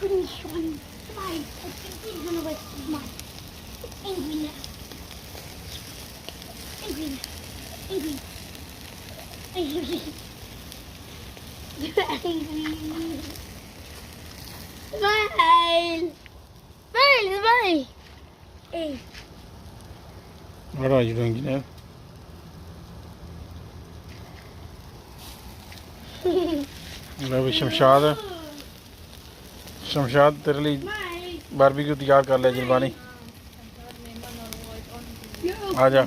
couldn't swim. Smile. I think he's gonna wet smile. Angry now. Angry now. Angry. Angry. Angry. Smile. Smile. Smile. Hey. What are you doing, Janelle? मैं भी शमशाद शमशाद तेरे लिए barbecue तैयार कर लिया जरबानी आ जा